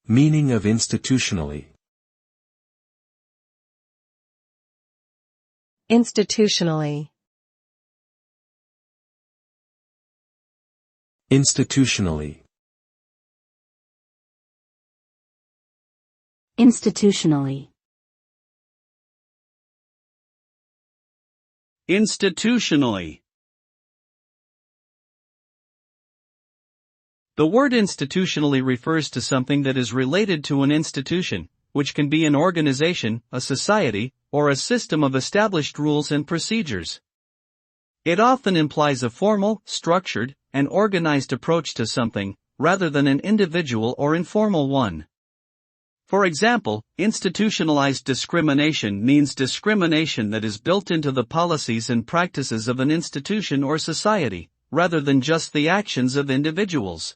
Meaning of institutionally. Institutionally. Institutionally. Institutionally. Institutionally. The word institutionally refers to something that is related to an institution, which can be an organization, a society, or a system of established rules and procedures. It often implies a formal, structured, and organized approach to something, rather than an individual or informal one. For example, institutionalized discrimination means discrimination that is built into the policies and practices of an institution or society, rather than just the actions of individuals.